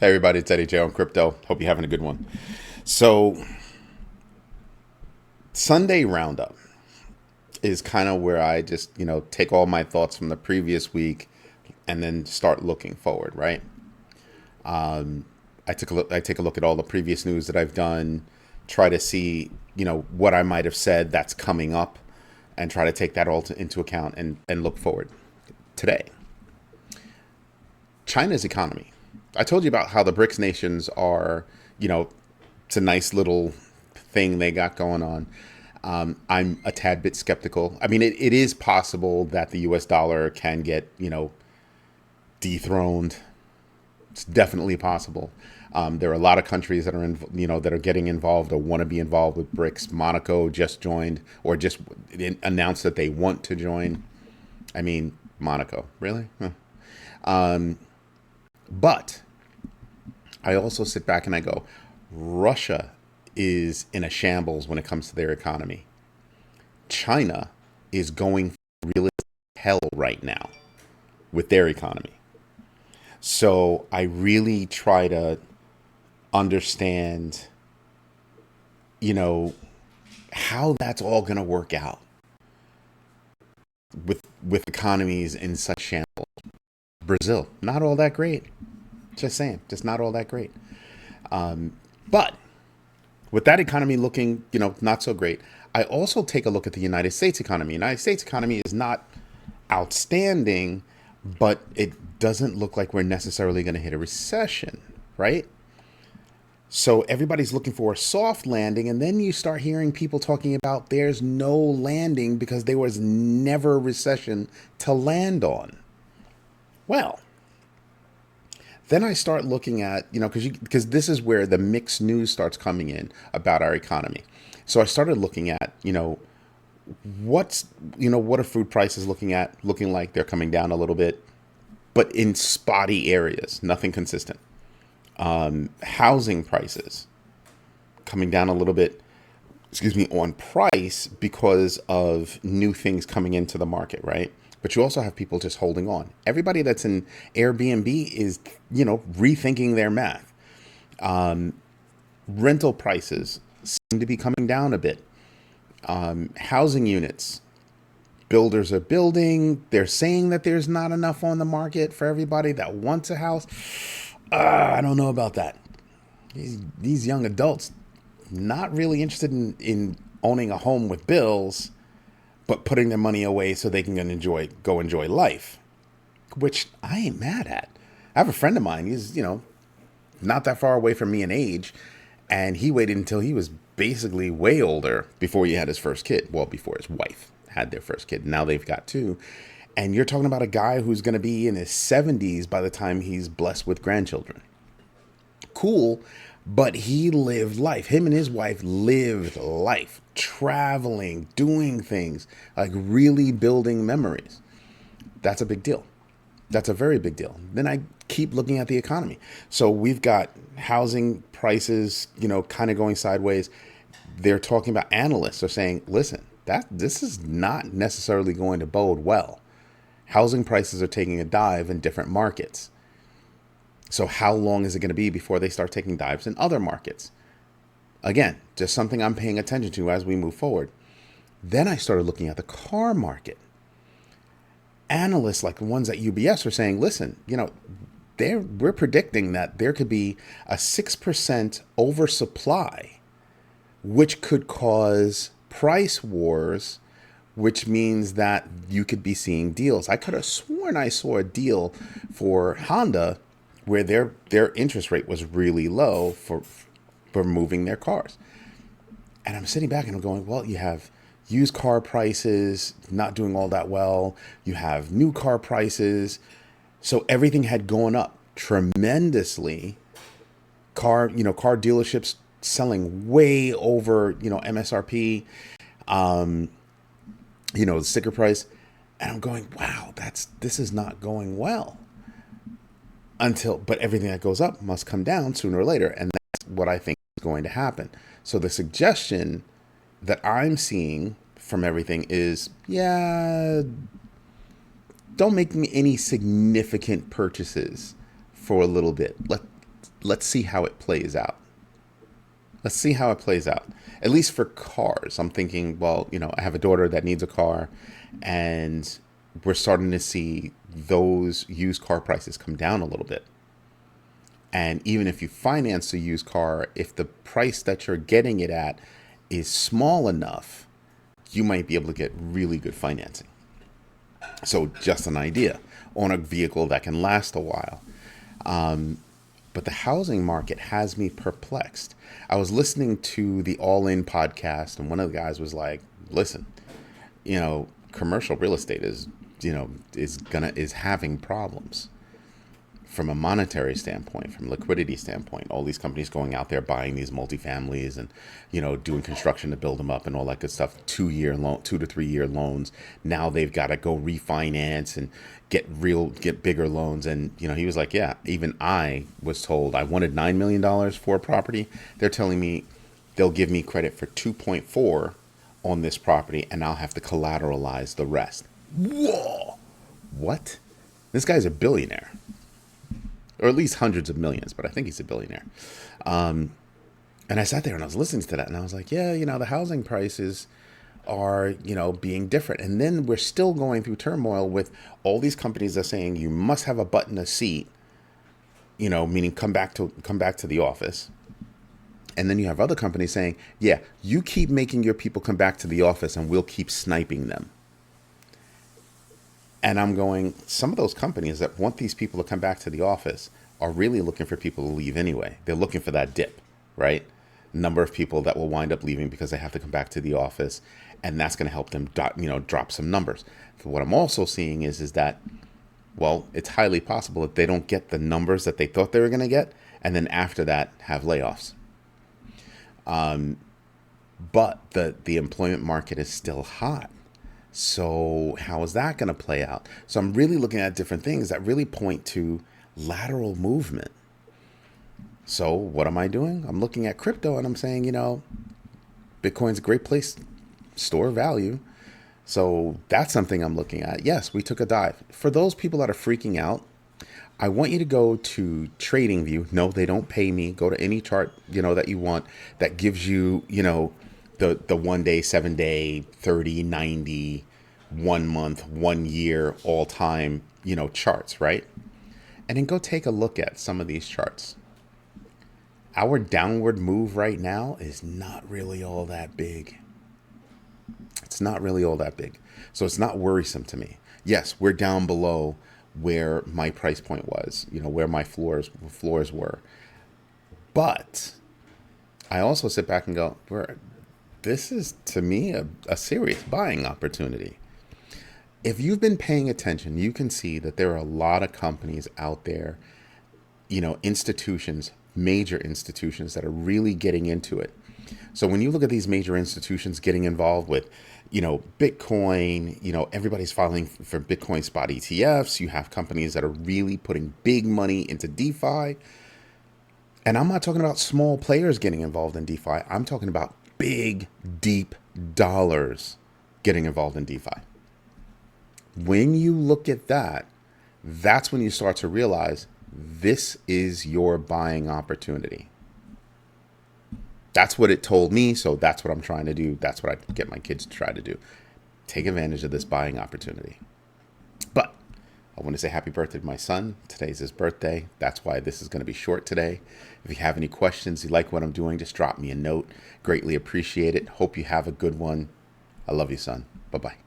Hey everybody, it's Eddie J on Crypto. Hope you're having a good one. So, Sunday Roundup is kind of where I just, take all my thoughts from the previous week and then start looking forward, right? I take a look at all the previous news that I've done, try to see, what I might have said that's coming up and try to take that all into account and look forward. Today, China's economy. I told you about how the BRICS nations are, it's a nice little thing they got going on. I'm a tad bit skeptical. I mean, it is possible that the US dollar can get, dethroned. It's definitely possible. There are a lot of countries that are, that are getting involved or want to be involved with BRICS. Monaco just joined or just announced that they want to join. I mean, Monaco, really? Huh. But I also sit back and I go, Russia is in a shambles when it comes to their economy. China is going really hell right now with their economy. So I really try to understand, how that's all going to work out with economies in such shambles. Brazil, not all that great. Just saying, just not all that great. But with that economy looking, not so great, I also take a look at the United States economy. United States economy is not outstanding, but it doesn't look like we're necessarily going to hit a recession, right? So everybody's looking for a soft landing, and then you start hearing people talking about there's no landing because there was never a recession to land on. Well, then I start looking at, because this is where the mixed news starts coming in about our economy. So I started looking at, what are food prices looking like they're coming down a little bit, but in spotty areas, nothing consistent. Housing prices coming down a little bit, on price because of new things coming into the market, right? But you also have people just holding on. Everybody that's in Airbnb is, rethinking their math. Rental prices seem to be coming down a bit. Housing units, builders are building. They're saying that there's not enough on the market for everybody that wants a house. I don't know about that. These young adults, not really interested in owning a home with bills, but putting their money away so they can go enjoy life, which I ain't mad at. I have a friend of mine. He's, not that far away from me in age, and he waited until he was basically way older before he had his first kid. Well, before his wife had their first kid. Now they've got two. And you're talking about a guy who's going to be in his 70s by the time he's blessed with grandchildren. Cool, but he lived life. Him and his wife lived life, traveling, doing things, like really building memories. That's a big deal. That's a very big deal. Then I keep looking at the economy. So we've got housing prices, kind of going sideways. They're talking about, analysts are saying, listen, this is not necessarily going to bode well. Housing prices are taking a dive in different markets. So how long is it going to be before they start taking dives in other markets? Again, just something I'm paying attention to as we move forward. Then I started looking at the car market. Analysts like the ones at UBS are saying, listen, we're predicting that there could be a 6% oversupply, which could cause price wars, which means that you could be seeing deals. I could have sworn I saw a deal for Honda where their interest rate was really low for moving their cars. And I'm sitting back and I'm going, well, you have used car prices not doing all that well. You have new car prices. So everything had gone up tremendously. Car dealerships selling way over, MSRP, the sticker price. And I'm going, wow, this is not going well. But everything that goes up must come down sooner or later. And that's what I think is going to happen. So the suggestion that I'm seeing from everything is, don't make me any significant purchases for a little bit. let's see how it plays out. Let's see how it plays out. At least for cars, I'm thinking, well, I have a daughter that needs a car, and we're starting to see those used car prices come down a little bit. And even if you finance a used car, if the price that you're getting it at is small enough, you might be able to get really good financing. So just an idea on a vehicle that can last a while. But the housing market has me perplexed. I was listening to the All In podcast, and one of the guys was like, listen, commercial real estate is having problems from a monetary standpoint, from liquidity standpoint. All these companies going out there buying these multifamilies and doing construction to build them up and all that good stuff. 2 to 3 year loans. Now they've got to go refinance and get bigger loans. And he was like, yeah, even I was told I wanted $9 million for a property. They're telling me they'll give me credit for 2.4 on this property, and I'll have to collateralize the rest. Whoa! What? This guy's a billionaire. Or at least hundreds of millions, but I think he's a billionaire. And I sat there and I was listening to that, and I was like, yeah, the housing prices are, being different. And then we're still going through turmoil with all these companies that are saying you must have a butt in a seat, meaning come back to the office. And then you have other companies saying, yeah, you keep making your people come back to the office and we'll keep sniping them. And I'm going, some of those companies that want these people to come back to the office are really looking for people to leave anyway. They're looking for that dip, right? Number of people that will wind up leaving because they have to come back to the office, and that's going to help them, drop some numbers. So what I'm also seeing is that, well, it's highly possible that they don't get the numbers that they thought they were going to get, and then after that have layoffs. But the employment market is still hot. So how is that going to play out? So I'm really looking at different things that really point to lateral movement. So what am I doing? I'm looking at crypto and I'm saying, Bitcoin's a great place to store value. So that's something I'm looking at. Yes, we took a dive. For those people that are freaking out, I want you to go to TradingView. No, they don't pay me. Go to any chart, that you want that gives you, the 1 day, 7 day, 30, 90, 1 month, 1 year, all time, charts, right? And then go take a look at some of these charts. Our downward move right now is not really all that big. It's not really all that big. So it's not worrisome to me. Yes, we're down below where my price point was, where my floors were. But I also sit back and go, this is, to me, a serious buying opportunity. If you've been paying attention, you can see that there are a lot of companies out there, institutions, major institutions that are really getting into it. So when you look at these major institutions getting involved with, Bitcoin, everybody's filing for Bitcoin spot ETFs. You have companies that are really putting big money into DeFi. And I'm not talking about small players getting involved in DeFi. I'm talking about big, deep dollars getting involved in DeFi. When you look at that, that's when you start to realize this is your buying opportunity. That's what it told me, so that's what I'm trying to do. That's what I get my kids to try to do. Take advantage of this buying opportunity. But I want to say happy birthday to my son. Today's his birthday. That's why this is going to be short today. If you have any questions, you like what I'm doing, just drop me a note. Greatly appreciate it. Hope you have a good one. I love you, son. Bye-bye.